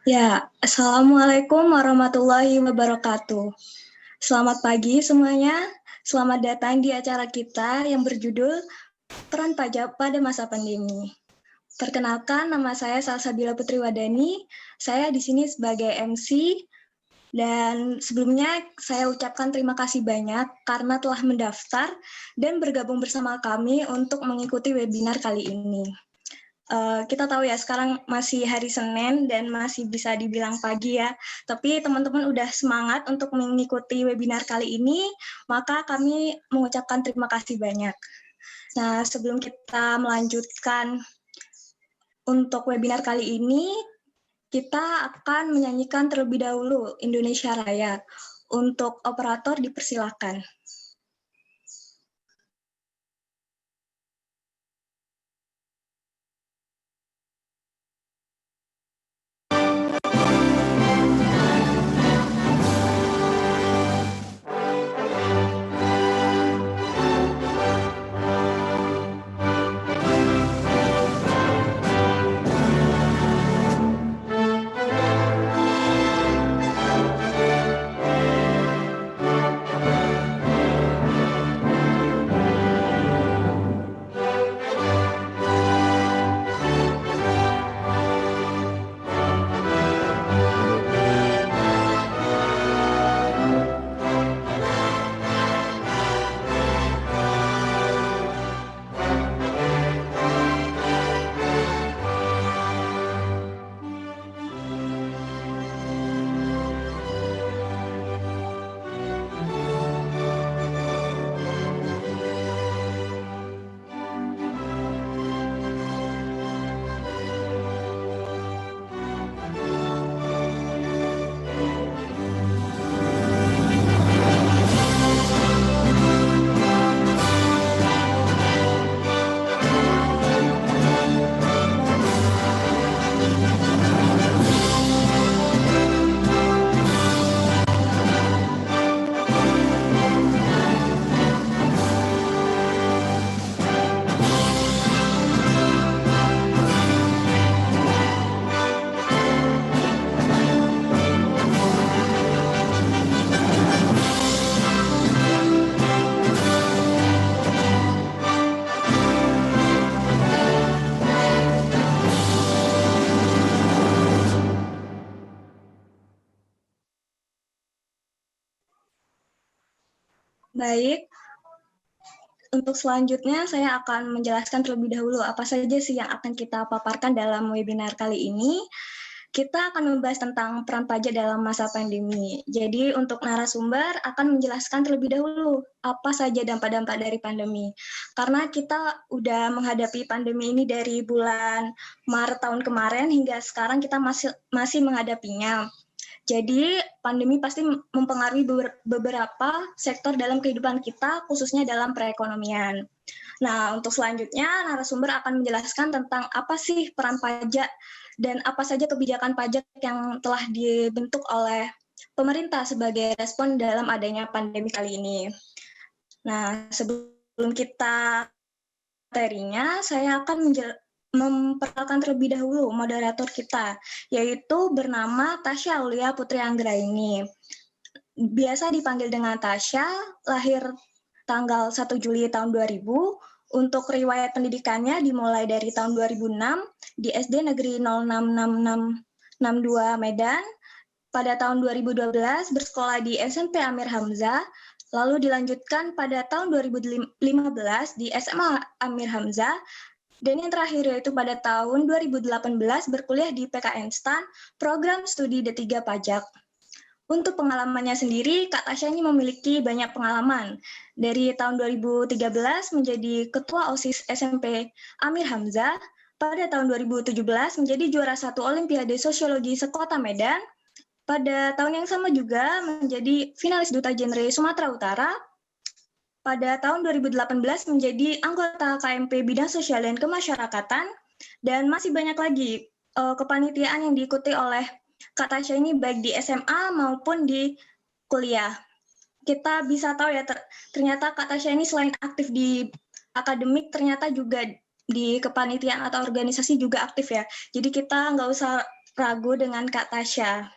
Ya, Assalamualaikum warahmatullahi wabarakatuh. Selamat pagi semuanya. Selamat datang di acara kita yang berjudul Peran Pajak pada Masa Pandemi. Perkenalkan, nama saya Salsabila Putri Wadani. Saya di sini sebagai MC. Dan sebelumnya saya ucapkan terima kasih banyak karena telah mendaftar dan bergabung bersama kami untuk mengikuti webinar kali ini. Kita tahu ya sekarang masih hari Senin dan masih bisa dibilang pagi ya, tapi teman-teman udah semangat untuk mengikuti webinar kali ini, maka kami mengucapkan terima kasih banyak. Nah, sebelum kita melanjutkan untuk webinar kali ini, kita akan menyanyikan terlebih dahulu Indonesia Raya. Untuk operator dipersilakan. Baik, untuk selanjutnya saya akan menjelaskan terlebih dahulu apa saja sih yang akan kita paparkan dalam webinar kali ini. Kita akan membahas tentang peran pajak dalam masa pandemi. Jadi untuk narasumber akan menjelaskan terlebih dahulu apa saja dampak-dampak dari pandemi. Karena kita udah menghadapi pandemi ini dari bulan Maret tahun kemarin hingga sekarang kita masih menghadapinya. Jadi pandemi pasti mempengaruhi beberapa sektor dalam kehidupan kita, khususnya dalam perekonomian. Nah, untuk selanjutnya narasumber akan menjelaskan tentang apa sih peran pajak dan apa saja kebijakan pajak yang telah dibentuk oleh pemerintah sebagai respon dalam adanya pandemi kali ini. Nah, sebelum kita materinya, saya akan memperkenalkan terlebih dahulu moderator kita, yaitu bernama Tasya Aulia Putri Anggraini. Biasa dipanggil dengan Tasya, lahir tanggal 1 Juli tahun 2000. Untuk riwayat pendidikannya dimulai dari tahun 2006 di SD Negeri 066662 Medan. Pada tahun 2012 bersekolah di SMP Amir Hamzah, lalu dilanjutkan pada tahun 2015 di SMA Amir Hamzah, dan yang terakhir yaitu pada tahun 2018 berkuliah di PKN STAN, Program Studi D3 Pajak. Untuk pengalamannya sendiri, Kak Tasya ini memiliki banyak pengalaman. Dari tahun 2013 menjadi Ketua OSIS SMP Amir Hamzah, pada tahun 2017 menjadi juara 1 Olimpiade Sosiologi Sekota Medan, pada tahun yang sama juga menjadi finalis Duta Genre Sumatera Utara, pada tahun 2018 menjadi anggota KMP Bidang Sosial dan Kemasyarakatan, dan masih banyak lagi kepanitiaan yang diikuti oleh Kak Tasya ini baik di SMA maupun di kuliah. Kita bisa tahu ya, ternyata Kak Tasya ini selain aktif di akademik, ternyata juga di kepanitiaan atau organisasi juga aktif ya. Jadi kita nggak usah ragu dengan Kak Tasya.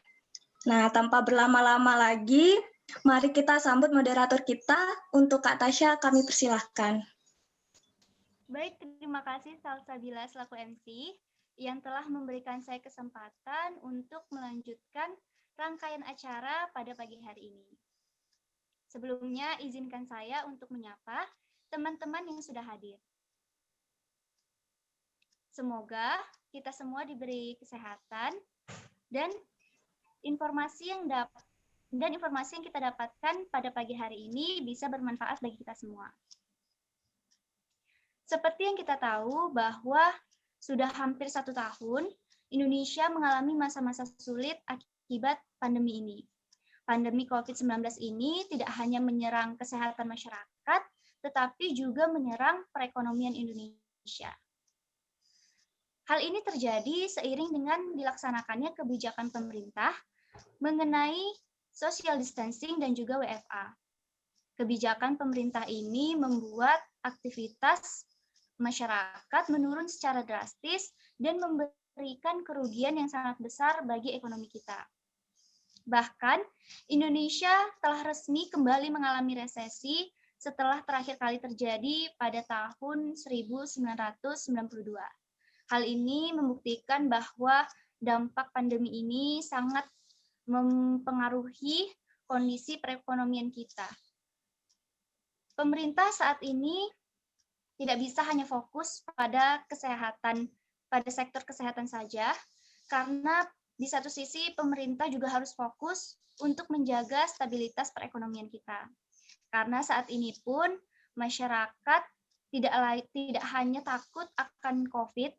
Nah, tanpa berlama-lama lagi, mari kita sambut moderator kita. Untuk Kak Tasya, kami persilahkan. Baik, terima kasih Salsabila selaku MC yang telah memberikan saya kesempatan untuk melanjutkan rangkaian acara pada pagi hari ini. Sebelumnya, izinkan saya untuk menyapa teman-teman yang sudah hadir. Semoga kita semua diberi kesehatan dan informasi yang kita dapatkan pada pagi hari ini bisa bermanfaat bagi kita semua. Seperti yang kita tahu bahwa sudah hampir 1 tahun, Indonesia mengalami masa-masa sulit akibat pandemi ini. Pandemi COVID-19 ini tidak hanya menyerang kesehatan masyarakat, tetapi juga menyerang perekonomian Indonesia. Hal ini terjadi seiring dengan dilaksanakannya kebijakan pemerintah mengenai social distancing dan juga WFA. Kebijakan pemerintah ini membuat aktivitas masyarakat menurun secara drastis dan memberikan kerugian yang sangat besar bagi ekonomi kita. Bahkan, Indonesia telah resmi kembali mengalami resesi setelah terakhir kali terjadi pada tahun 1992. Hal ini membuktikan bahwa dampak pandemi ini sangat mempengaruhi kondisi perekonomian kita. Pemerintah saat ini tidak bisa hanya fokus pada kesehatan, pada sektor kesehatan saja, karena di satu sisi pemerintah juga harus fokus untuk menjaga stabilitas perekonomian kita. Karena saat ini pun masyarakat tidak hanya takut akan COVID,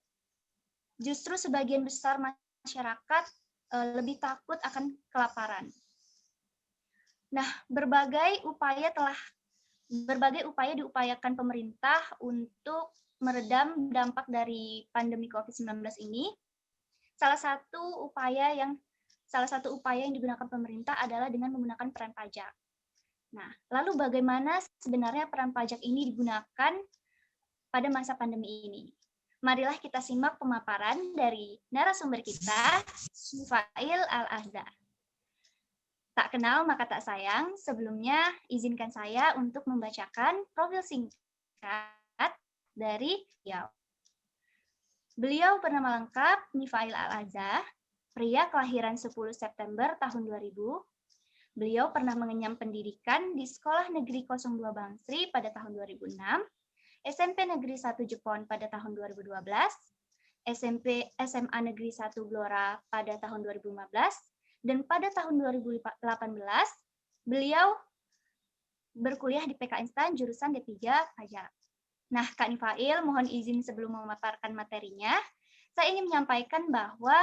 justru sebagian besar masyarakat lebih takut akan kelaparan. Nah, berbagai upaya diupayakan pemerintah untuk meredam dampak dari pandemi COVID-19 ini. Salah satu upaya yang digunakan pemerintah adalah dengan menggunakan peran pajak. Nah, lalu bagaimana sebenarnya peran pajak ini digunakan pada masa pandemi ini? Marilah kita simak pemaparan dari narasumber kita, Nufail Al-Azza. Tak kenal maka tak sayang, sebelumnya izinkan saya untuk membacakan profil singkat dari beliau. Beliau bernama lengkap Nufail Al-Azza, pria kelahiran 10 September tahun 2000. Beliau pernah mengenyam pendidikan di Sekolah Negeri 02 Bangsri pada tahun 2006, SMP Negeri 1 Jepon pada tahun 2012, SMA Negeri 1 Blora pada tahun 2015, dan pada tahun 2018 beliau berkuliah di PK Instan jurusan D3 Pajak. Nah, Kak Nufail, mohon izin sebelum memaparkan materinya, saya ingin menyampaikan bahwa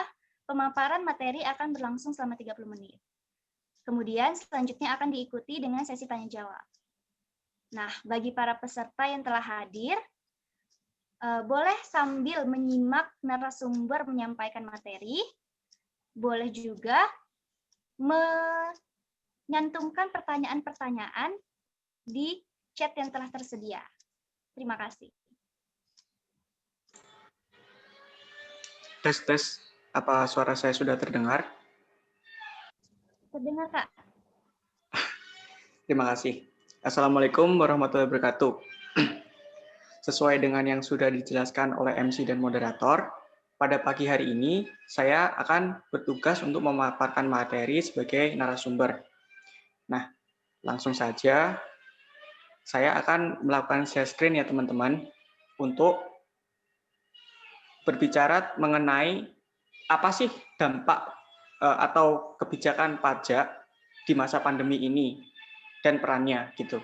pemaparan materi akan berlangsung selama 30 menit. Kemudian selanjutnya akan diikuti dengan sesi tanya jawab. Nah, bagi para peserta yang telah hadir, boleh sambil menyimak narasumber menyampaikan materi, boleh juga menyantumkan pertanyaan-pertanyaan di chat yang telah tersedia. Terima kasih. Tes, apa suara saya sudah terdengar? Terdengar, Kak. Terima kasih. Assalamualaikum warahmatullahi wabarakatuh. Sesuai dengan yang sudah dijelaskan oleh MC dan moderator, pada pagi hari ini saya akan bertugas untuk memaparkan materi sebagai narasumber. Nah, langsung saja saya akan melakukan share screen ya teman-teman untuk berbicara mengenai apa sih dampak atau kebijakan pajak di masa pandemi ini dan perannya gitu.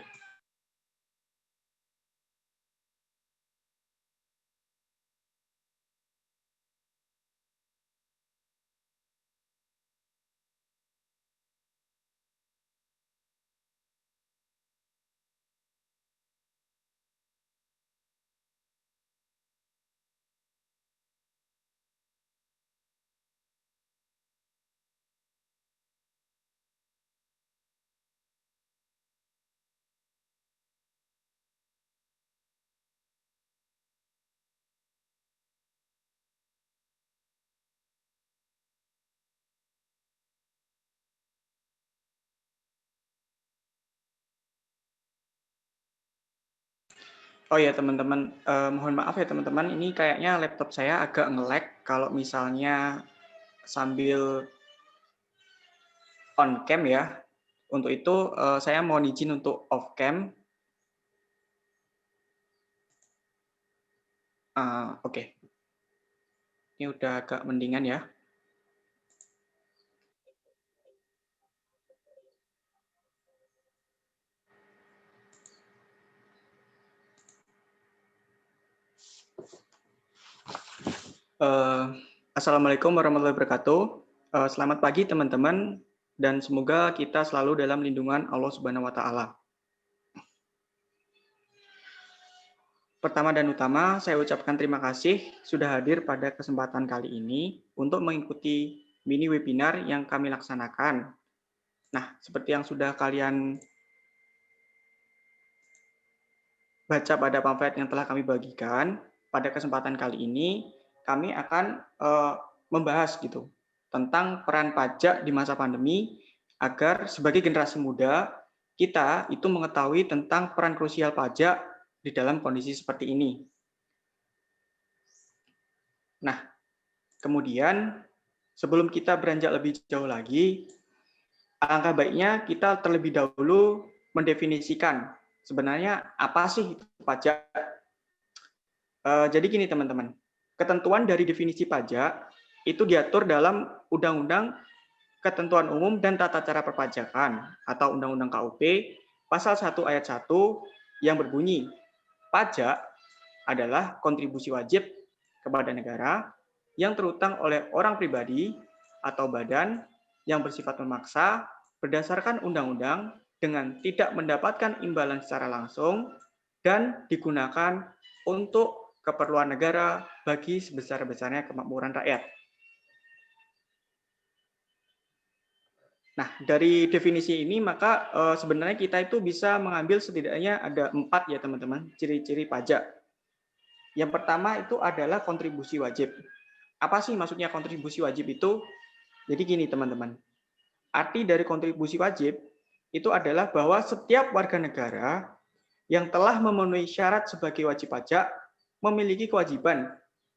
Oh ya teman-teman, mohon maaf ya teman-teman, ini kayaknya laptop saya agak nge-lag kalau misalnya sambil on cam ya. Untuk itu saya mohon izin untuk off cam. Oke. Ini udah agak mendingan ya. Assalamualaikum warahmatullahi wabarakatuh. Selamat pagi teman-teman, dan semoga kita selalu dalam lindungan Allah Subhanahu wa Ta'ala. Pertama dan utama, saya ucapkan terima kasih sudah hadir pada kesempatan kali ini untuk mengikuti mini webinar yang kami laksanakan. Nah, seperti yang sudah kalian baca pada pamflet yang telah kami bagikan, pada kesempatan kali ini kami akan membahas gitu tentang peran pajak di masa pandemi agar sebagai generasi muda kita itu mengetahui tentang peran krusial pajak di dalam kondisi seperti ini. Nah, kemudian sebelum kita beranjak lebih jauh lagi, alangkah baiknya kita terlebih dahulu mendefinisikan sebenarnya apa sih itu pajak. Jadi gini teman-teman, ketentuan dari definisi pajak itu diatur dalam Undang-Undang Ketentuan Umum dan Tata Cara Perpajakan atau Undang-Undang KUP pasal 1 ayat 1 yang berbunyi, pajak adalah kontribusi wajib kepada negara yang terutang oleh orang pribadi atau badan yang bersifat memaksa berdasarkan undang-undang dengan tidak mendapatkan imbalan secara langsung dan digunakan untuk keperluan negara bagi sebesar-besarnya kemakmuran rakyat. Nah, dari definisi ini maka sebenarnya kita itu bisa mengambil setidaknya ada 4 ya teman-teman, ciri-ciri pajak. Yang pertama itu adalah kontribusi wajib. Apa sih maksudnya kontribusi wajib itu? Jadi gini teman-teman, arti dari kontribusi wajib itu adalah bahwa setiap warga negara yang telah memenuhi syarat sebagai wajib pajak memiliki kewajiban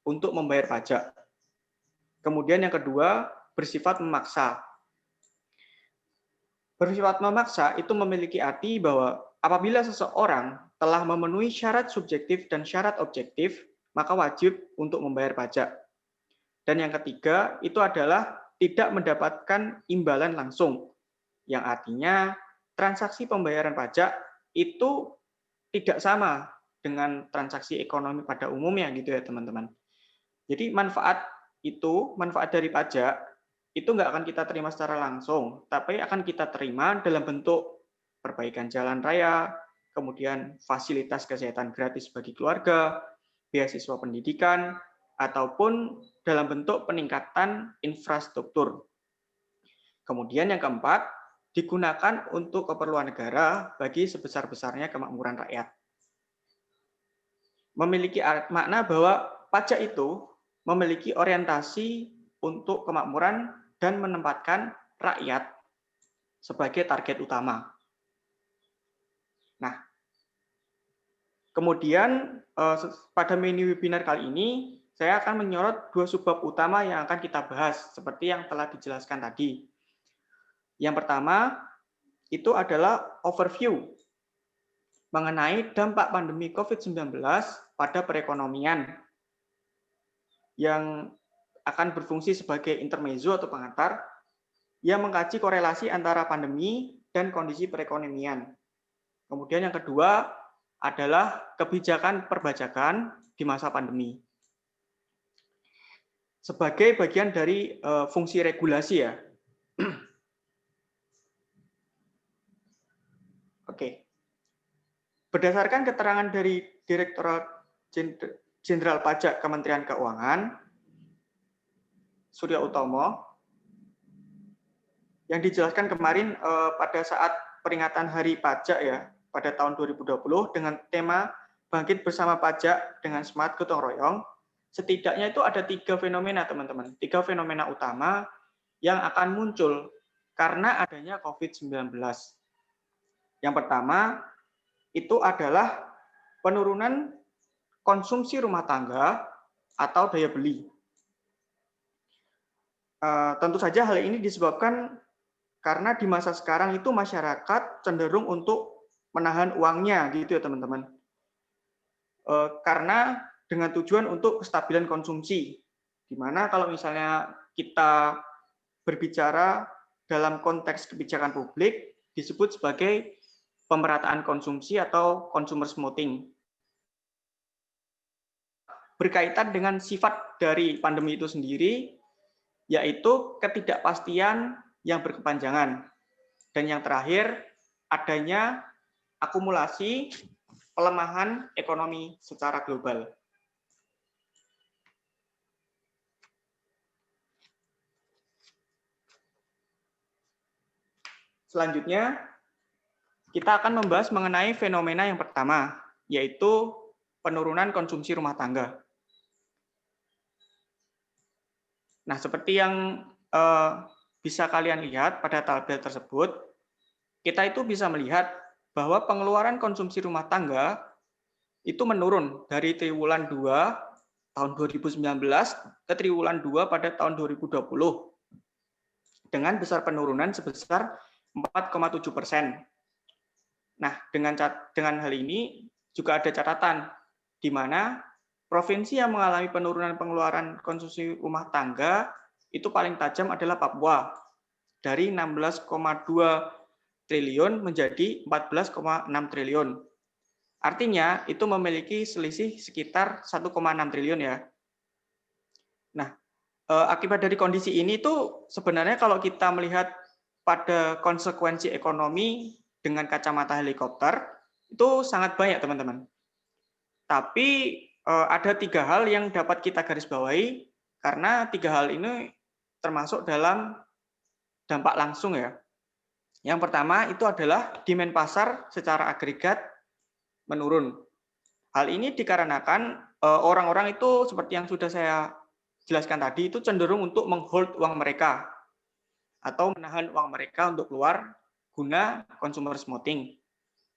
untuk membayar pajak. Kemudian yang kedua, bersifat memaksa. Bersifat memaksa itu memiliki arti bahwa apabila seseorang telah memenuhi syarat subjektif dan syarat objektif, maka wajib untuk membayar pajak. Dan yang ketiga, itu adalah tidak mendapatkan imbalan langsung, yang artinya transaksi pembayaran pajak itu tidak sama dengan transaksi ekonomi pada umumnya gitu ya teman-teman. Jadi manfaat dari pajak itu nggak akan kita terima secara langsung, tapi akan kita terima dalam bentuk perbaikan jalan raya, kemudian fasilitas kesehatan gratis bagi keluarga, beasiswa pendidikan, ataupun dalam bentuk peningkatan infrastruktur. Kemudian yang keempat, digunakan untuk keperluan negara bagi sebesar-besarnya kemakmuran rakyat. Memiliki makna bahwa pajak itu memiliki orientasi untuk kemakmuran dan menempatkan rakyat sebagai target utama. Nah, kemudian pada mini webinar kali ini, saya akan menyorot 2 subbab utama yang akan kita bahas, seperti yang telah dijelaskan tadi. Yang pertama, itu adalah overview mengenai dampak pandemi COVID-19 pada perekonomian yang akan berfungsi sebagai intermezzo atau pengantar yang mengkaji korelasi antara pandemi dan kondisi perekonomian. Kemudian yang kedua adalah kebijakan perpajakan di masa pandemi. Sebagai bagian dari fungsi regulasi ya. Oke. Berdasarkan keterangan dari Direktorat Jenderal Pajak Kementerian Keuangan, Surya Utomo, yang dijelaskan kemarin pada saat peringatan Hari Pajak ya, pada tahun 2020 dengan tema Bangkit Bersama Pajak dengan Semangat Gotong Royong, setidaknya itu ada 3 fenomena teman-teman, 3 fenomena utama yang akan muncul karena adanya COVID-19. Yang pertama itu adalah penurunan konsumsi rumah tangga atau daya beli. Tentu saja hal ini disebabkan karena di masa sekarang itu masyarakat cenderung untuk menahan uangnya gitu ya teman-teman. Karena dengan tujuan untuk kestabilan konsumsi. Di mana kalau misalnya kita berbicara dalam konteks kebijakan publik disebut sebagai pemerataan konsumsi atau consumer smoothing. Berkaitan dengan sifat dari pandemi itu sendiri, yaitu ketidakpastian yang berkepanjangan. Dan yang terakhir, adanya akumulasi pelemahan ekonomi secara global. Selanjutnya, kita akan membahas mengenai fenomena yang pertama, yaitu penurunan konsumsi rumah tangga. Nah, seperti yang bisa kalian lihat pada tabel tersebut, kita itu bisa melihat bahwa pengeluaran konsumsi rumah tangga itu menurun dari triwulan 2 tahun 2019 ke triwulan 2 pada tahun 2020 dengan besar penurunan sebesar 4,7%. Nah, dengan hal ini juga ada catatan di mana provinsi yang mengalami penurunan pengeluaran konsumsi rumah tangga itu paling tajam adalah Papua dari 16,2 triliun menjadi 14,6 triliun. Artinya itu memiliki selisih sekitar 1,6 triliun ya. Nah, akibat dari kondisi ini tuh sebenarnya kalau kita melihat pada konsekuensi ekonomi dengan kacamata helikopter itu sangat banyak teman-teman. Tapi ada 3 hal yang dapat kita garis bawahi karena 3 hal ini termasuk dalam dampak langsung ya. Yang pertama itu adalah demand pasar secara agregat menurun. Hal ini dikarenakan orang-orang itu seperti yang sudah saya jelaskan tadi itu cenderung untuk menghold uang mereka atau menahan uang mereka untuk keluar guna consumer smoothing.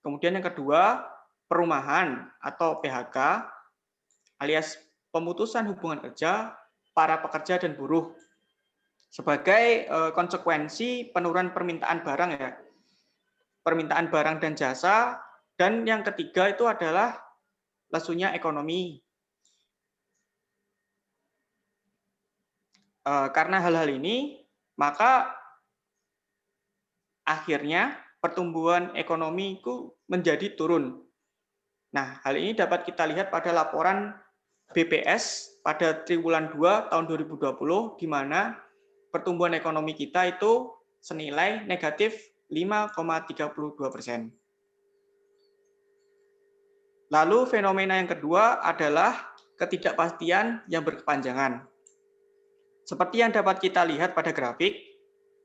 Kemudian yang kedua, perumahan atau PHK alias pemutusan hubungan kerja para pekerja dan buruh sebagai konsekuensi penurunan permintaan barang ya. Permintaan barang dan jasa, dan yang ketiga itu adalah lesunya ekonomi. Karena hal-hal ini, maka akhirnya pertumbuhan ekonomi itu menjadi turun. Nah, hal ini dapat kita lihat pada laporan BPS pada triwulan 2 tahun 2020, di mana pertumbuhan ekonomi kita itu senilai negatif 5,32%. Lalu fenomena yang kedua adalah ketidakpastian yang berkepanjangan. Seperti yang dapat kita lihat pada grafik,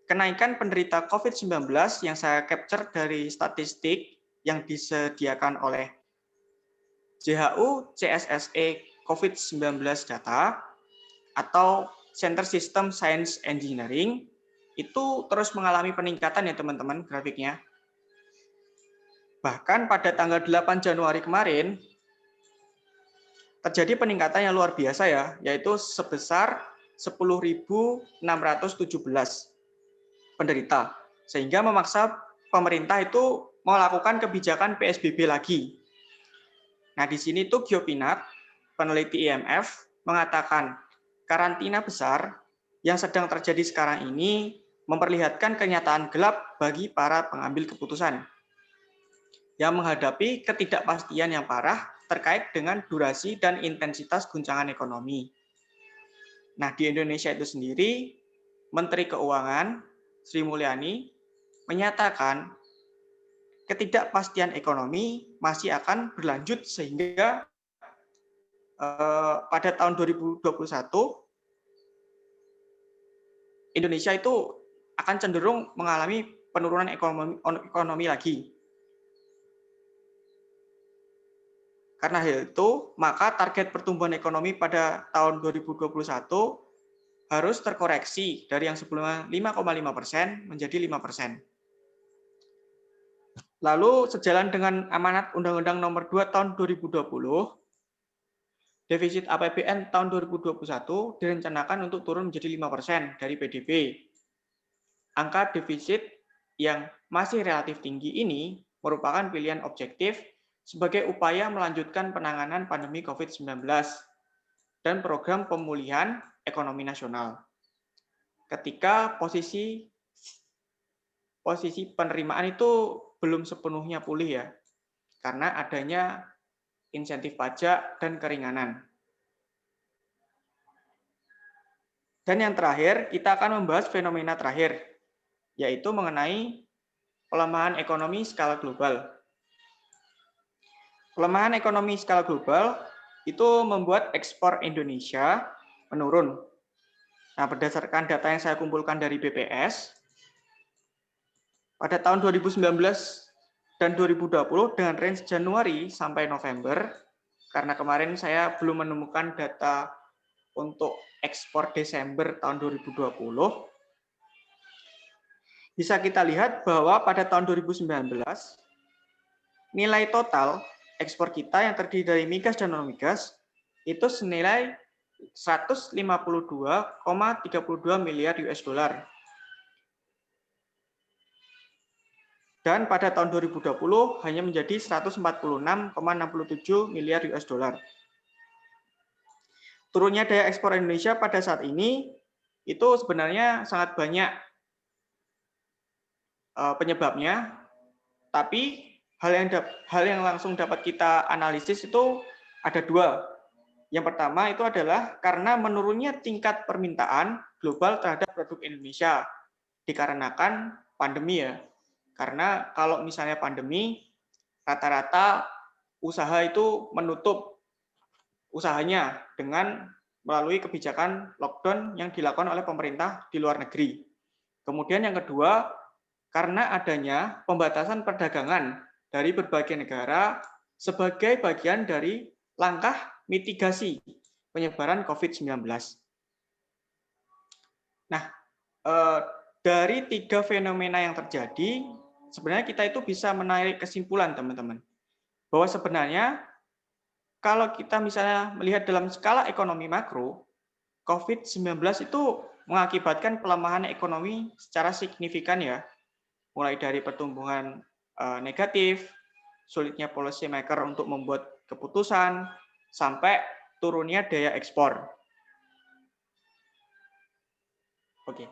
kenaikan penderita COVID-19 yang saya capture dari statistik yang disediakan oleh JHU CSSE COVID-19 Data atau Center System Science Engineering itu terus mengalami peningkatan ya teman-teman grafiknya. Bahkan pada tanggal 8 Januari kemarin terjadi peningkatan yang luar biasa ya, yaitu sebesar 10.617 penderita, sehingga memaksa pemerintah itu melakukan kebijakan PSBB lagi. Nah, di sini tuh Giopinak, peneliti IMF, mengatakan karantina besar yang sedang terjadi sekarang ini memperlihatkan kenyataan gelap bagi para pengambil keputusan yang menghadapi ketidakpastian yang parah terkait dengan durasi dan intensitas guncangan ekonomi. Nah, di Indonesia itu sendiri, Menteri Keuangan Sri Mulyani menyatakan ketidakpastian ekonomi masih akan berlanjut sehingga pada tahun 2021 Indonesia itu akan cenderung mengalami penurunan ekonomi lagi. Karena hal itu, maka target pertumbuhan ekonomi pada tahun 2021 harus terkoreksi dari yang sebelumnya 5,5% menjadi 5%. Lalu sejalan dengan amanat Undang-Undang Nomor 2 Tahun 2020, defisit APBN tahun 2021 direncanakan untuk turun menjadi 5% dari PDB. Angka defisit yang masih relatif tinggi ini merupakan pilihan objektif sebagai upaya melanjutkan penanganan pandemi COVID-19 dan program pemulihan ekonomi nasional. Ketika posisi penerimaan itu belum sepenuhnya pulih ya, karena adanya insentif pajak dan keringanan. Dan yang terakhir, kita akan membahas fenomena terakhir, yaitu mengenai pelemahan ekonomi skala global. Pelemahan ekonomi skala global itu membuat ekspor Indonesia menurun. Nah, berdasarkan data yang saya kumpulkan dari BPS, pada tahun 2019 dan 2020 dengan range Januari sampai November, karena kemarin saya belum menemukan data untuk ekspor Desember tahun 2020, bisa kita lihat bahwa pada tahun 2019, nilai total ekspor kita yang terdiri dari migas dan non-migas itu senilai 152,32 miliar US dollar. Dan pada tahun 2020 hanya menjadi 146,67 miliar US dollar. Turunnya daya ekspor Indonesia pada saat ini itu sebenarnya sangat banyak penyebabnya, tapi hal yang langsung dapat kita analisis itu ada dua. Yang pertama itu adalah karena menurunnya tingkat permintaan global terhadap produk Indonesia dikarenakan pandemi ya. Karena kalau misalnya pandemi, rata-rata usaha itu menutup usahanya dengan melalui kebijakan lockdown yang dilakukan oleh pemerintah di luar negeri. Kemudian yang kedua, karena adanya pembatasan perdagangan dari berbagai negara sebagai bagian dari langkah mitigasi penyebaran COVID-19. Nah, dari tiga fenomena yang terjadi, sebenarnya kita itu bisa menarik kesimpulan, teman-teman, bahwa sebenarnya kalau kita misalnya melihat dalam skala ekonomi makro, COVID-19 itu mengakibatkan pelemahan ekonomi secara signifikan ya, mulai dari pertumbuhan negatif, sulitnya policy maker untuk membuat keputusan, sampai turunnya daya ekspor. Oke.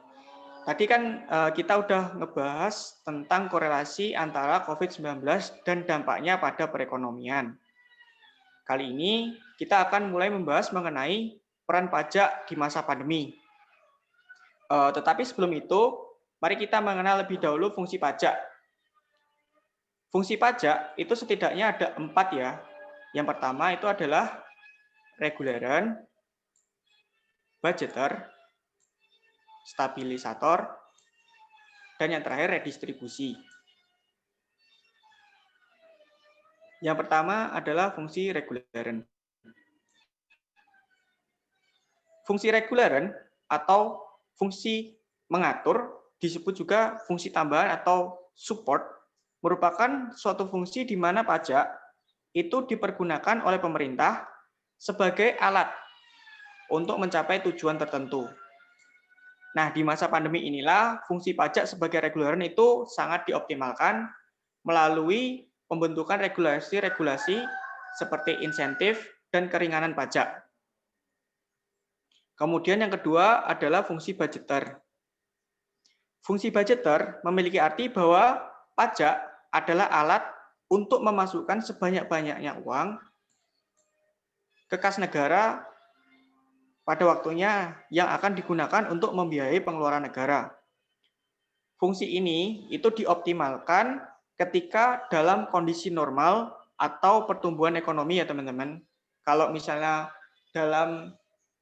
Tadi kan kita udah ngebahas tentang korelasi antara COVID-19 dan dampaknya pada perekonomian. Kali ini kita akan mulai membahas mengenai peran pajak di masa pandemi. Tetapi sebelum itu, mari kita mengenal lebih dahulu fungsi pajak. Fungsi pajak itu setidaknya ada 4 ya. Yang pertama itu adalah reguleran, budgeter, stabilisator, dan yang terakhir redistribusi. Yang pertama adalah fungsi reguleran. Fungsi reguleran atau fungsi mengatur disebut juga fungsi tambahan atau support, merupakan suatu fungsi di mana pajak itu dipergunakan oleh pemerintah sebagai alat untuk mencapai tujuan tertentu. Nah, di masa pandemi inilah fungsi pajak sebagai reguleran itu sangat dioptimalkan melalui pembentukan regulasi-regulasi seperti insentif dan keringanan pajak. Kemudian yang kedua adalah fungsi budgeter. Fungsi budgeter memiliki arti bahwa pajak adalah alat untuk memasukkan sebanyak-banyaknya uang ke kas negara pada waktunya yang akan digunakan untuk membiayai pengeluaran negara. Fungsi ini itu dioptimalkan ketika dalam kondisi normal atau pertumbuhan ekonomi ya teman-teman. Kalau misalnya dalam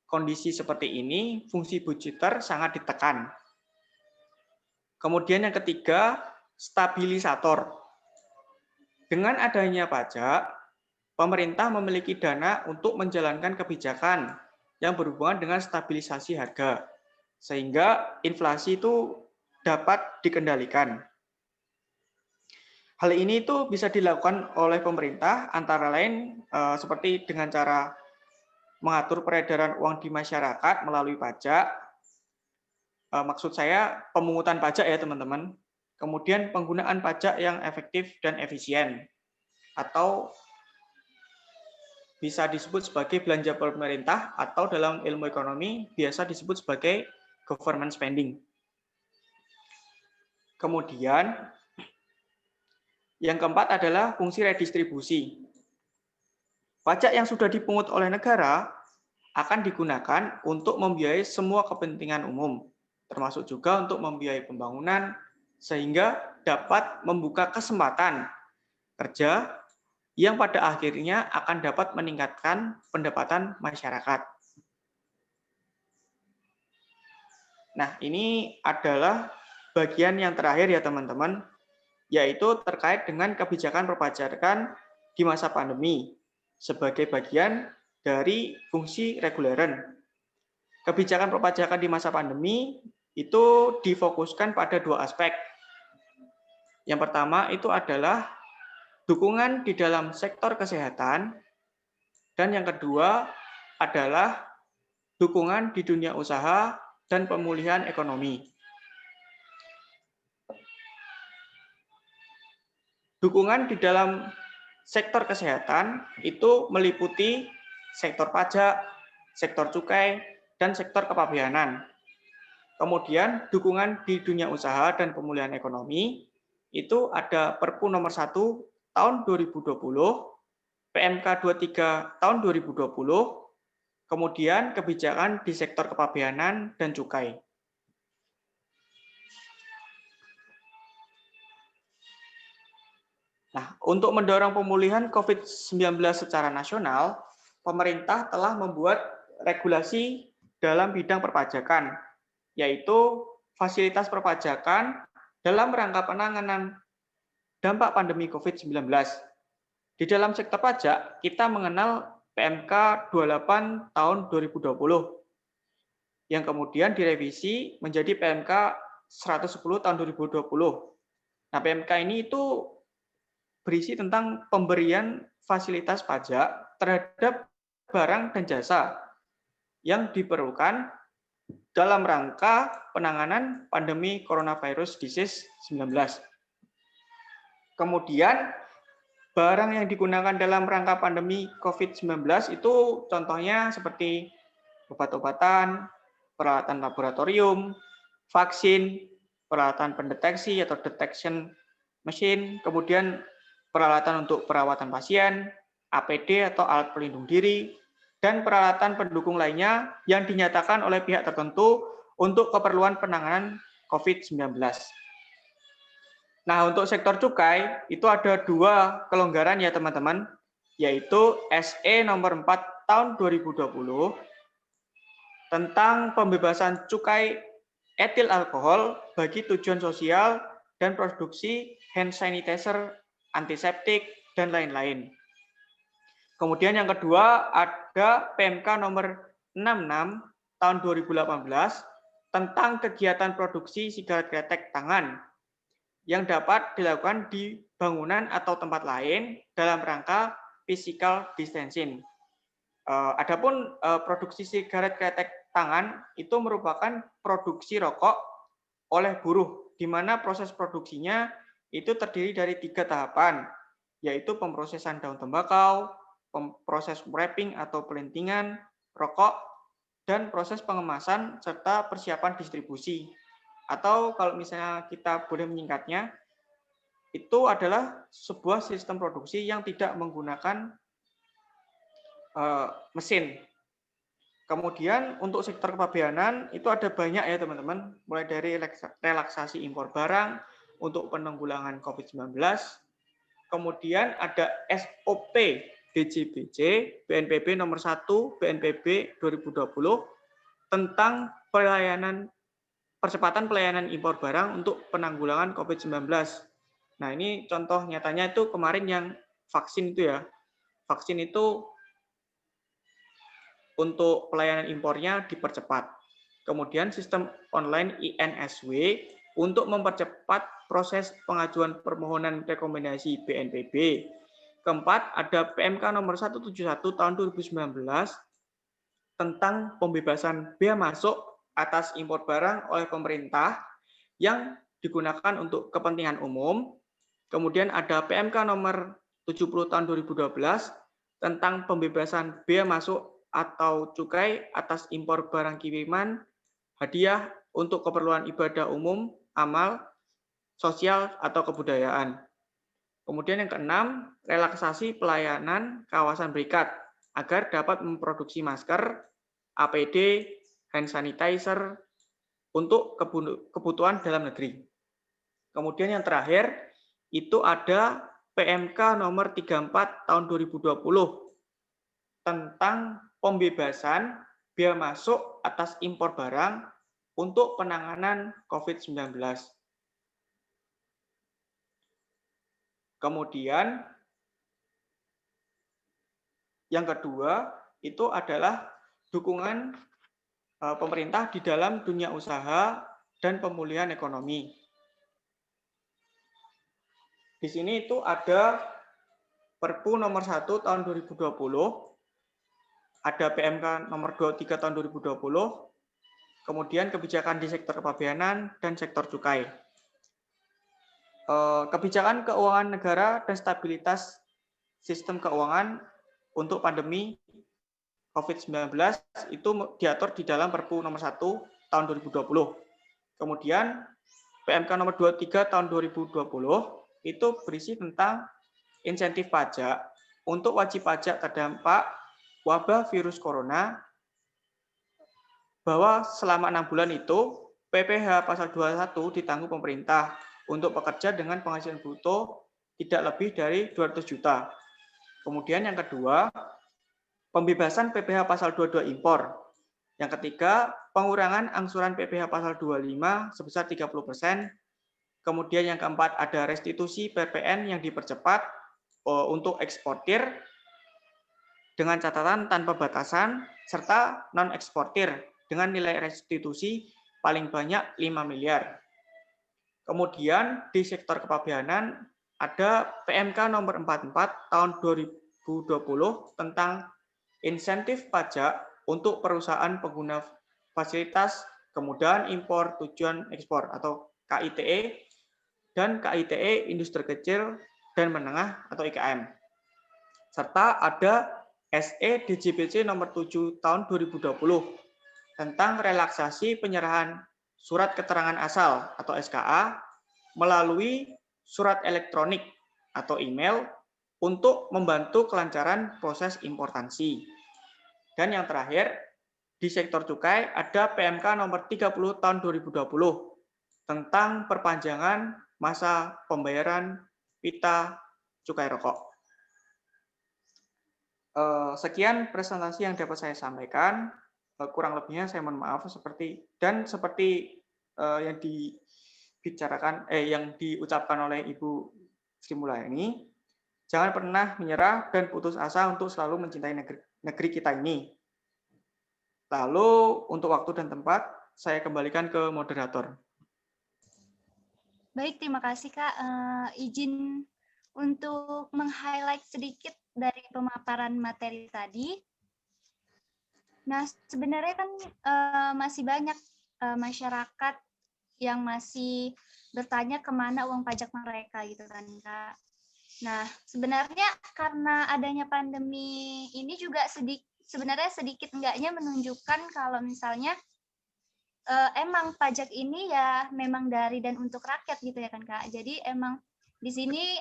kondisi seperti ini, fungsi budgeter sangat ditekan. Kemudian yang ketiga, stabilisator. Dengan adanya pajak, pemerintah memiliki dana untuk menjalankan kebijakan yang berhubungan dengan stabilisasi harga, sehingga inflasi itu dapat dikendalikan. Hal ini itu bisa dilakukan oleh pemerintah antara lain seperti dengan cara mengatur peredaran uang di masyarakat melalui pajak. Maksud saya pemungutan pajak ya teman-teman. Kemudian penggunaan pajak yang efektif dan efisien. Atau bisa disebut sebagai belanja pemerintah atau dalam ilmu ekonomi biasa disebut sebagai government spending. Kemudian yang keempat adalah fungsi redistribusi. Pajak yang sudah dipungut oleh negara akan digunakan untuk membiayai semua kepentingan umum, termasuk juga untuk membiayai pembangunan, sehingga dapat membuka kesempatan kerja yang pada akhirnya akan dapat meningkatkan pendapatan masyarakat. Nah, ini adalah bagian yang terakhir ya teman-teman, yaitu terkait dengan kebijakan perpajakan di masa pandemi sebagai bagian dari fungsi reguleran. Kebijakan perpajakan di masa pandemi itu difokuskan pada dua aspek. Yang pertama itu adalah dukungan di dalam sektor kesehatan, dan yang kedua adalah dukungan di dunia usaha dan pemulihan ekonomi. Dukungan di dalam sektor kesehatan itu meliputi sektor pajak, sektor cukai, dan sektor kepabeanan. Kemudian dukungan di dunia usaha dan pemulihan ekonomi itu ada Perpu nomor 1 tahun 2020, PMK 23 tahun 2020, kemudian kebijakan di sektor kepabeanan dan cukai. Nah, untuk mendorong pemulihan COVID-19 secara nasional, pemerintah telah membuat regulasi dalam bidang perpajakan, yaitu fasilitas perpajakan dalam rangka penanganan dampak pandemi COVID-19. Di dalam sektor pajak, kita mengenal PMK 28 tahun 2020, yang kemudian direvisi menjadi PMK 110 tahun 2020. Nah, PMK ini itu berisi tentang pemberian fasilitas pajak terhadap barang dan jasa yang diperlukan dalam rangka penanganan pandemi coronavirus disease 19. Kemudian, barang yang digunakan dalam rangka pandemi COVID-19 itu contohnya seperti obat-obatan, peralatan laboratorium, vaksin, peralatan pendeteksi atau detection machine, kemudian peralatan untuk perawatan pasien, APD atau alat pelindung diri, dan peralatan pendukung lainnya yang dinyatakan oleh pihak tertentu untuk keperluan penanganan COVID-19. Nah, untuk sektor cukai, itu ada dua kelonggaran ya teman-teman, yaitu SE nomor 4 tahun 2020 tentang pembebasan cukai etil alkohol bagi tujuan sosial dan produksi hand sanitizer, antiseptik, dan lain-lain. Kemudian yang kedua ada PMK nomor 66 tahun 2018 tentang kegiatan produksi sigaret kretek tangan yang dapat dilakukan di bangunan atau tempat lain dalam rangka physical distancing. Adapun produksi sigaret kretek tangan itu merupakan produksi rokok oleh buruh, di mana proses produksinya itu terdiri dari 3 tahapan, yaitu pemrosesan daun tembakau, proses wrapping atau pelintingan rokok, dan proses pengemasan serta persiapan distribusi. Atau kalau misalnya kita boleh menyingkatnya, itu adalah sebuah sistem produksi yang tidak menggunakan mesin. Kemudian untuk sektor kepabeanan itu ada banyak ya teman-teman, mulai dari relaksasi impor barang untuk penanggulangan COVID-19, kemudian ada SOP DJBJ BNPB nomor 1 BNPB 2020 tentang percepatan pelayanan impor barang untuk penanggulangan COVID-19. Nah, ini contoh nyatanya itu kemarin yang vaksin itu ya. Vaksin itu untuk pelayanan impornya dipercepat. Kemudian sistem online INSW untuk mempercepat proses pengajuan permohonan rekomendasi BNPB. Keempat, ada PMK nomor 171 tahun 2019 tentang pembebasan bea masuk atas impor barang oleh pemerintah yang digunakan untuk kepentingan umum. Kemudian ada PMK nomor 70 tahun 2012 tentang pembebasan bea masuk atau cukai atas impor barang kiriman, hadiah untuk keperluan ibadah umum, amal, sosial, atau kebudayaan. Kemudian yang keenam, relaksasi pelayanan kawasan berikat agar dapat memproduksi masker, APD, hand sanitizer untuk kebutuhan dalam negeri. Kemudian yang terakhir, itu ada PMK nomor 34 tahun 2020 tentang pembebasan bea masuk atas impor barang untuk penanganan COVID-19. Kemudian yang kedua itu adalah dukungan pemerintah di dalam dunia usaha dan pemulihan ekonomi. Di sini itu ada Perpu nomor 1 tahun 2020, ada PMK nomor 23 tahun 2020, kemudian kebijakan di sektor kepabeanan dan sektor cukai. Kebijakan keuangan negara dan stabilitas sistem keuangan untuk pandemi COVID-19 itu diatur di dalam Perpu nomor 1 tahun 2020. Kemudian PMK nomor 23 tahun 2020 itu berisi tentang insentif pajak untuk wajib pajak terdampak wabah virus corona, bahwa selama 6 bulan itu PPh pasal 21 ditanggung pemerintah untuk pekerja dengan penghasilan bruto tidak lebih dari 200 juta. Kemudian yang kedua, pembebasan PPh pasal 22 impor. Yang ketiga, pengurangan angsuran PPh pasal 25 sebesar 30%. Kemudian yang keempat, ada restitusi PPN yang dipercepat untuk eksportir dengan catatan tanpa batasan, serta non-eksportir dengan nilai restitusi paling banyak 5 miliar. Kemudian di sektor kepabeanan ada PMK nomor 44 tahun 2020 tentang insentif pajak untuk perusahaan pengguna fasilitas kemudahan impor tujuan ekspor atau KITE dan KITE industri kecil dan menengah atau IKM. Serta ada SE DJBC nomor 7 tahun 2020 tentang relaksasi penyerahan surat keterangan asal atau SKA melalui surat elektronik atau email untuk membantu kelancaran proses importasi. Dan yang terakhir, di sektor cukai ada PMK nomor 30 tahun 2020 tentang perpanjangan masa pembayaran pita cukai rokok. Sekian presentasi yang dapat saya sampaikan. Kurang lebihnya saya mohon maaf seperti yang dibicarakan yang diucapkan oleh Ibu Sri Mulyani. Jangan pernah menyerah dan putus asa untuk selalu mencintai negeri kita ini. Lalu untuk waktu dan tempat saya kembalikan ke moderator. Baik, terima kasih Kak. Izin untuk meng-highlight sedikit dari pemaparan materi tadi. Nah, sebenarnya kan masih banyak masyarakat yang masih bertanya kemana uang pajak mereka gitu kan Kak. Nah, sebenarnya karena adanya pandemi ini juga sebenarnya sedikit enggaknya menunjukkan kalau misalnya emang pajak ini ya memang dari dan untuk rakyat gitu ya kan Kak. Jadi emang di sini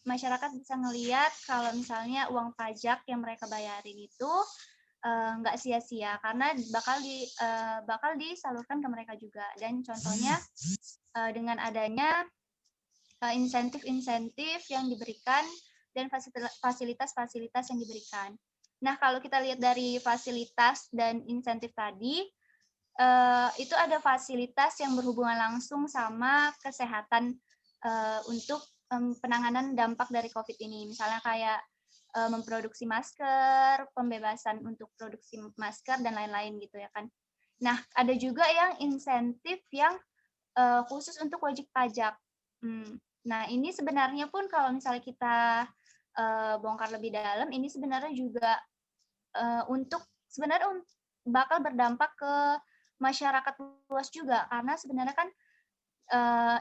masyarakat bisa ngelihat kalau misalnya uang pajak yang mereka bayarin itu nggak sia-sia karena bakal disalurkan ke mereka juga. Dan contohnya dengan adanya insentif-insentif yang diberikan dan fasilitas-fasilitas yang diberikan. Nah, kalau kita lihat dari fasilitas dan insentif tadi, itu ada fasilitas yang berhubungan langsung sama kesehatan untuk penanganan dampak dari COVID ini. Misalnya kayak memproduksi masker, pembebasan untuk produksi masker, dan lain-lain gitu ya kan. Nah, ada juga yang insentif yang khusus untuk wajib pajak. Nah, ini sebenarnya pun kalau misalnya kita bongkar lebih dalam, ini sebenarnya juga bakal berdampak ke masyarakat luas juga, karena sebenarnya kan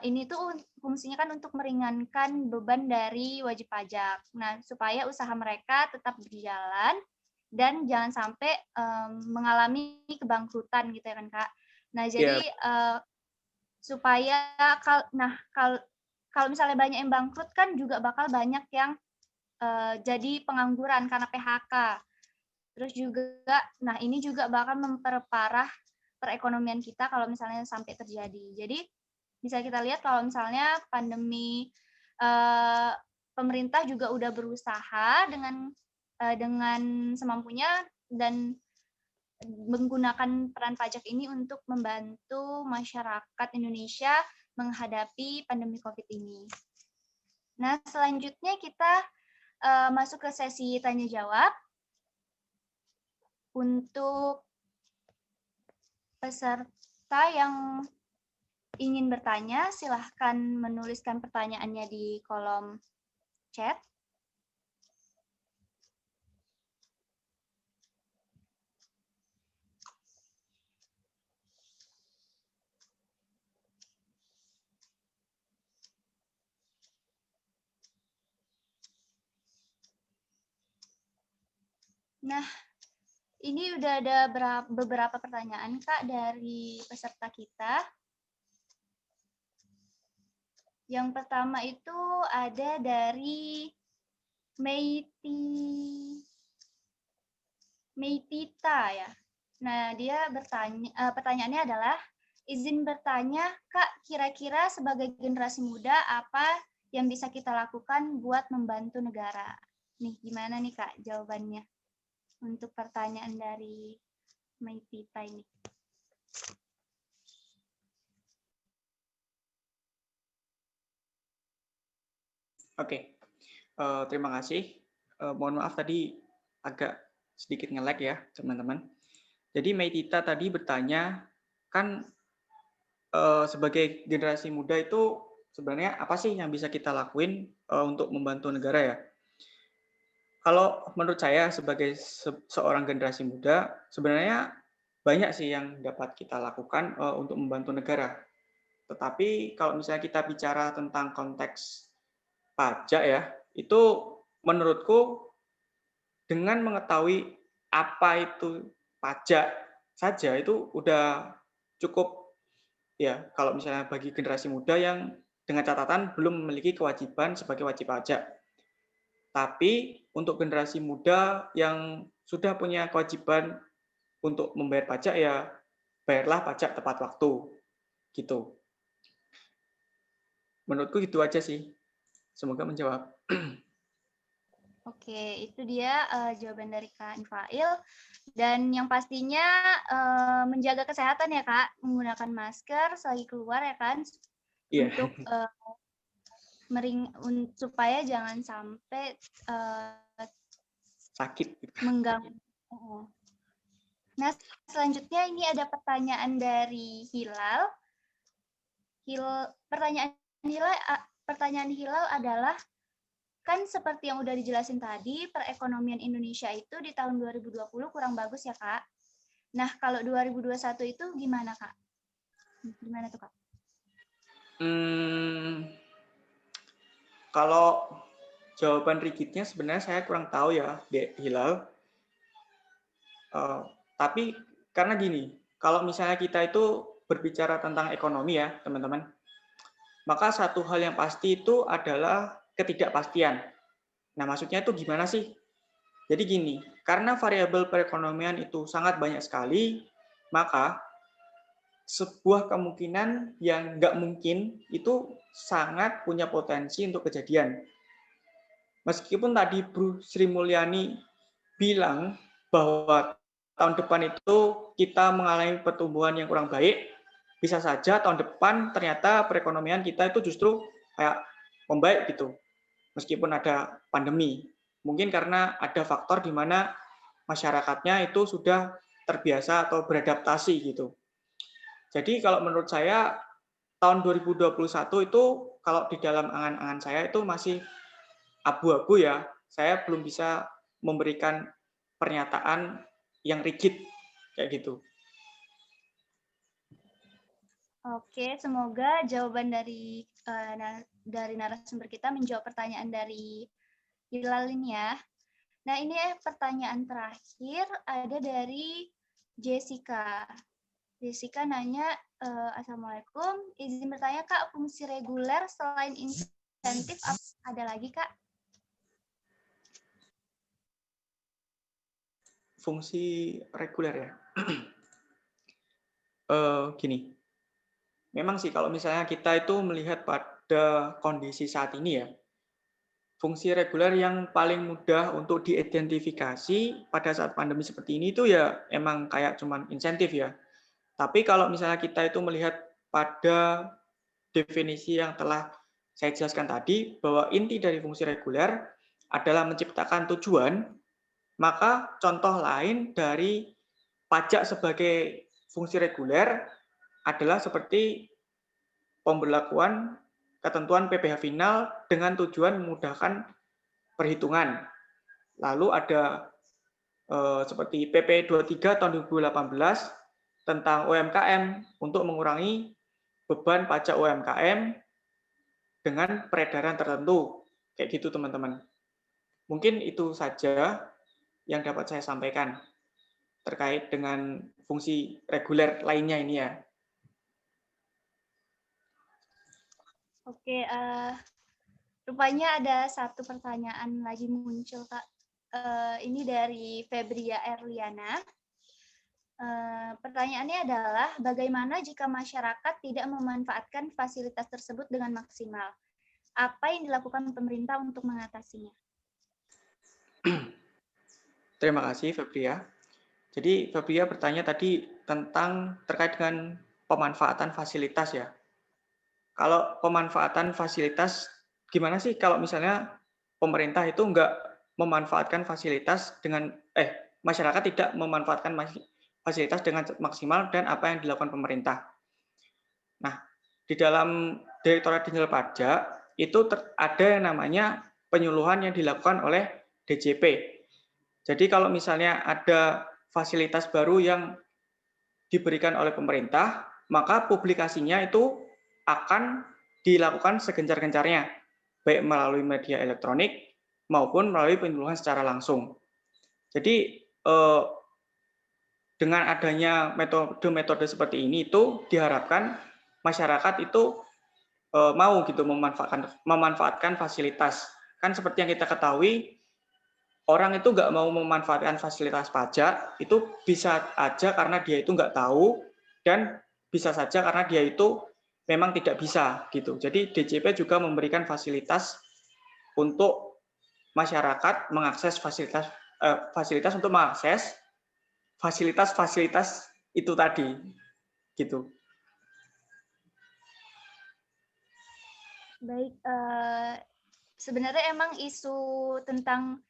ini tuh fungsinya kan untuk meringankan beban dari wajib pajak. Nah, supaya usaha mereka tetap berjalan dan jangan sampai mengalami kebangkrutan gitu ya kan Kak. Nah, jadi supaya kalau misalnya banyak yang bangkrut kan juga bakal banyak yang jadi pengangguran karena PHK. Terus juga, nah ini juga bakal memperparah perekonomian kita kalau misalnya sampai terjadi. Jadi bisa kita lihat kalau misalnya pandemi, pemerintah juga udah berusaha dengan semampunya dan menggunakan peran pajak ini untuk membantu masyarakat Indonesia menghadapi pandemi COVID ini. Nah, selanjutnya kita masuk ke sesi tanya jawab. Untuk peserta yang ingin bertanya, silahkan menuliskan pertanyaannya di kolom chat. Nah, ini udah ada beberapa pertanyaan, Kak, dari peserta kita. Yang pertama itu ada dari Meitita ya. Nah, dia bertanya, pertanyaannya adalah, izin bertanya, Kak, kira-kira sebagai generasi muda apa yang bisa kita lakukan buat membantu negara? Nih, gimana nih, Kak, jawabannya untuk pertanyaan dari Meitita ini? Oke, terima kasih. Mohon maaf tadi agak sedikit nge-lag ya, teman-teman. Jadi Meitita tadi bertanya, kan sebagai generasi muda itu sebenarnya apa sih yang bisa kita lakuin untuk membantu negara ya? Kalau menurut saya sebagai seorang generasi muda, sebenarnya banyak sih yang dapat kita lakukan untuk membantu negara. Tetapi kalau misalnya kita bicara tentang konteks pajak ya, itu menurutku dengan mengetahui apa itu pajak saja itu udah cukup ya kalau misalnya bagi generasi muda yang dengan catatan belum memiliki kewajiban sebagai wajib pajak. Tapi untuk generasi muda yang sudah punya kewajiban untuk membayar pajak ya bayarlah pajak tepat waktu gitu. Menurutku gitu aja sih. Semoga menjawab. Oke, itu dia jawaban dari Kak Infail. Dan yang pastinya menjaga kesehatan ya Kak, menggunakan masker selagi keluar ya kan, untuk supaya jangan sampai sakit mengganggu. Nah, selanjutnya ini ada pertanyaan dari Hilal. Pertanyaan Hilal adalah, kan seperti yang udah dijelasin tadi, perekonomian Indonesia itu di tahun 2020 kurang bagus ya Kak. Nah, kalau 2021 itu gimana Kak? Gimana tuh Kak? Kalau jawaban rigidnya sebenarnya saya kurang tahu ya, Dek Hilal. Tapi karena gini, kalau misalnya kita itu berbicara tentang ekonomi ya, teman-teman, maka satu hal yang pasti itu adalah ketidakpastian. Nah, maksudnya itu gimana sih? Jadi gini, karena variabel perekonomian itu sangat banyak sekali, maka sebuah kemungkinan yang nggak mungkin itu sangat punya potensi untuk kejadian. Meskipun tadi Bu Sri Mulyani bilang bahwa tahun depan itu kita mengalami pertumbuhan yang kurang baik, bisa saja tahun depan ternyata perekonomian kita itu justru kayak membaik gitu, meskipun ada pandemi. Mungkin karena ada faktor di mana masyarakatnya itu sudah terbiasa atau beradaptasi gitu. Jadi kalau menurut saya tahun 2021 itu kalau di dalam angan-angan saya itu masih abu-abu ya. Saya belum bisa memberikan pernyataan yang rigid kayak gitu. Oke, semoga jawaban dari narasumber kita menjawab pertanyaan dari Hilal ini ya. Nah, ini pertanyaan terakhir ada dari Jessica. Jessica nanya, Assalamualaikum, izin bertanya Kak, fungsi reguler selain insentif ada lagi Kak? Fungsi reguler ya. Gini, memang sih kalau misalnya kita itu melihat pada kondisi saat ini ya, fungsi reguler yang paling mudah untuk diidentifikasi pada saat pandemi seperti ini itu ya emang kayak cuman insentif ya. Tapi kalau misalnya kita itu melihat pada definisi yang telah saya jelaskan tadi, bahwa inti dari fungsi reguler adalah menciptakan tujuan, maka contoh lain dari pajak sebagai fungsi reguler adalah seperti pemberlakuan ketentuan PPh final dengan tujuan memudahkan perhitungan. Lalu ada seperti PP 23 tahun 2018 tentang UMKM untuk mengurangi beban pajak UMKM dengan peredaran tertentu. Kayak gitu teman-teman. Mungkin itu saja yang dapat saya sampaikan terkait dengan fungsi reguler lainnya ini ya. Oke, rupanya ada satu pertanyaan lagi muncul Kak. Ini dari Febria Erliana. Pertanyaannya adalah, bagaimana jika masyarakat tidak memanfaatkan fasilitas tersebut dengan maksimal? Apa yang dilakukan pemerintah untuk mengatasinya? Terima kasih Febria. Jadi Febria bertanya tadi tentang terkait dengan pemanfaatan fasilitas ya. Kalau pemanfaatan fasilitas, gimana sih kalau misalnya pemerintah itu nggak memanfaatkan fasilitas dengan, masyarakat tidak memanfaatkan fasilitas dengan maksimal dan apa yang dilakukan pemerintah. Nah, di dalam Direktorat Jenderal Pajak itu ada yang namanya penyuluhan yang dilakukan oleh DJP. Jadi kalau misalnya ada fasilitas baru yang diberikan oleh pemerintah, maka publikasinya itu akan dilakukan segencar-gencarnya, baik melalui media elektronik maupun melalui penyuluhan secara langsung. Jadi dengan adanya metode-metode seperti ini itu diharapkan masyarakat itu mau gitu memanfaatkan fasilitas. Kan seperti yang kita ketahui, orang itu nggak mau memanfaatkan fasilitas pajak itu bisa aja karena dia itu nggak tahu dan bisa saja karena dia itu memang tidak bisa gitu. Jadi DJP juga memberikan fasilitas untuk masyarakat mengakses fasilitas untuk mengakses fasilitas-fasilitas itu tadi gitu. Baik, sebenarnya emang isu tentang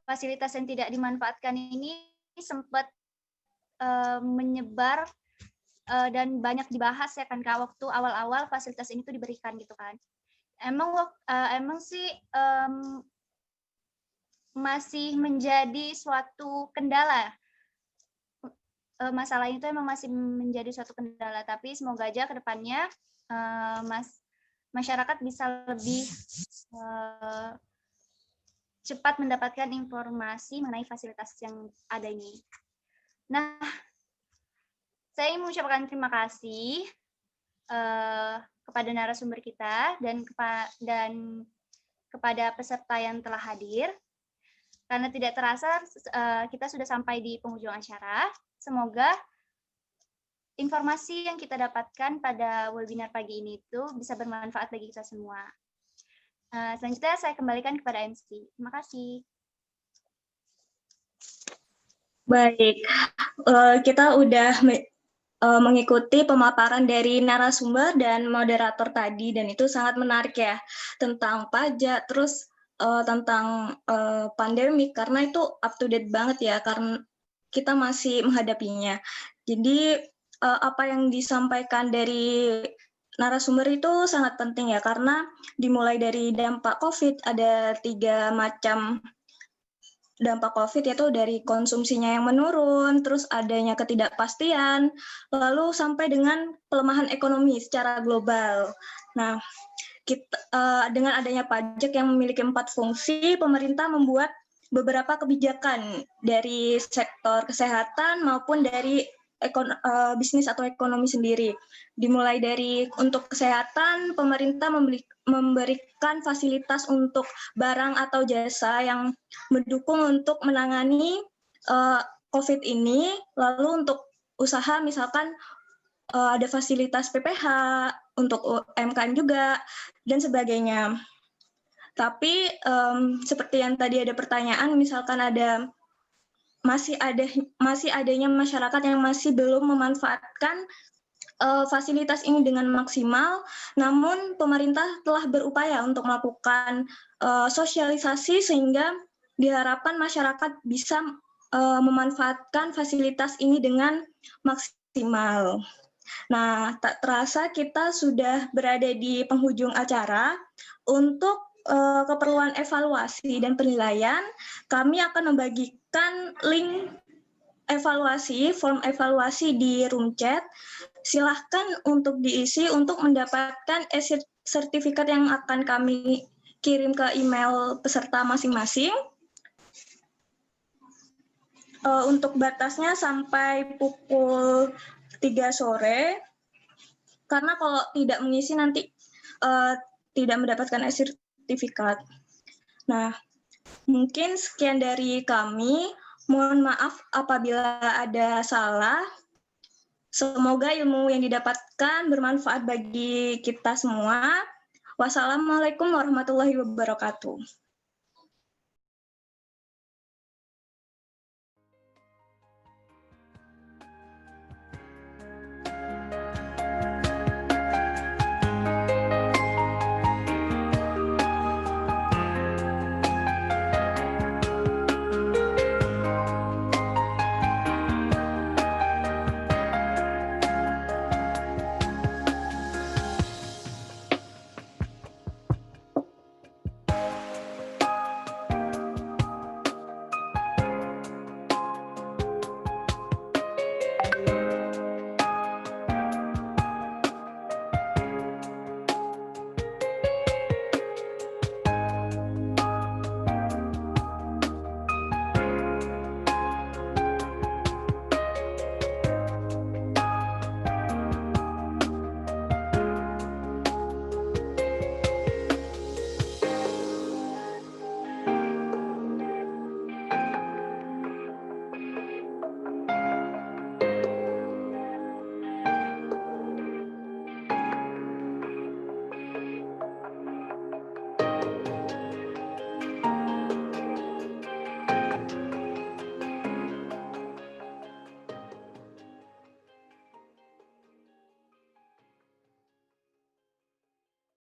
fasilitas yang tidak dimanfaatkan ini sempat menyebar dan banyak dibahas ya kan Kak, waktu awal-awal fasilitas ini tuh diberikan gitu kan. Emang sih masih menjadi suatu kendala. Masalah itu emang masih menjadi suatu kendala, tapi semoga aja ke depannya masyarakat bisa lebih cepat mendapatkan informasi mengenai fasilitas yang ada ini. Nah, saya ingin mengucapkan terima kasih kepada narasumber kita dan kepada peserta yang telah hadir. Karena tidak terasa kita sudah sampai di penghujung acara. Semoga informasi yang kita dapatkan pada webinar pagi ini itu bisa bermanfaat bagi kita semua. Selanjutnya saya kembalikan kepada MC. Terima kasih. Baik, kita udah mengikuti pemaparan dari narasumber dan moderator tadi, dan itu sangat menarik ya, tentang pajak, terus tentang pandemi, karena itu up to date banget ya, karena kita masih menghadapinya. Jadi apa yang disampaikan dari narasumber itu sangat penting ya, karena dimulai dari dampak COVID, ada 3 macam dampak COVID, yaitu dari konsumsinya yang menurun, terus adanya ketidakpastian, lalu sampai dengan pelemahan ekonomi secara global. Nah, dengan adanya pajak yang memiliki 4 fungsi, pemerintah membuat beberapa kebijakan dari sektor kesehatan maupun dari bisnis atau ekonomi sendiri. Dimulai dari untuk kesehatan, pemerintah memberikan fasilitas untuk barang atau jasa yang mendukung untuk menangani COVID ini. Lalu untuk usaha misalkan ada fasilitas PPH, untuk UMKM juga, dan sebagainya. Tapi seperti yang tadi ada pertanyaan, misalkan masih adanya masyarakat yang masih belum memanfaatkan fasilitas ini dengan maksimal, namun pemerintah telah berupaya untuk melakukan sosialisasi sehingga diharapkan masyarakat bisa memanfaatkan fasilitas ini dengan maksimal. Nah, tak terasa kita sudah berada di penghujung acara. Untuk keperluan evaluasi dan penilaian, kami akan membagikan link form evaluasi di room chat. Silahkan untuk diisi untuk mendapatkan sertifikat yang akan kami kirim ke email peserta masing-masing. Untuk batasnya sampai pukul 3 sore, karena kalau tidak mengisi nanti tidak mendapatkan sertifikat. Nah, mungkin sekian dari kami. Mohon maaf apabila ada salah. Semoga ilmu yang didapatkan bermanfaat bagi kita semua. Wassalamualaikum warahmatullahi wabarakatuh.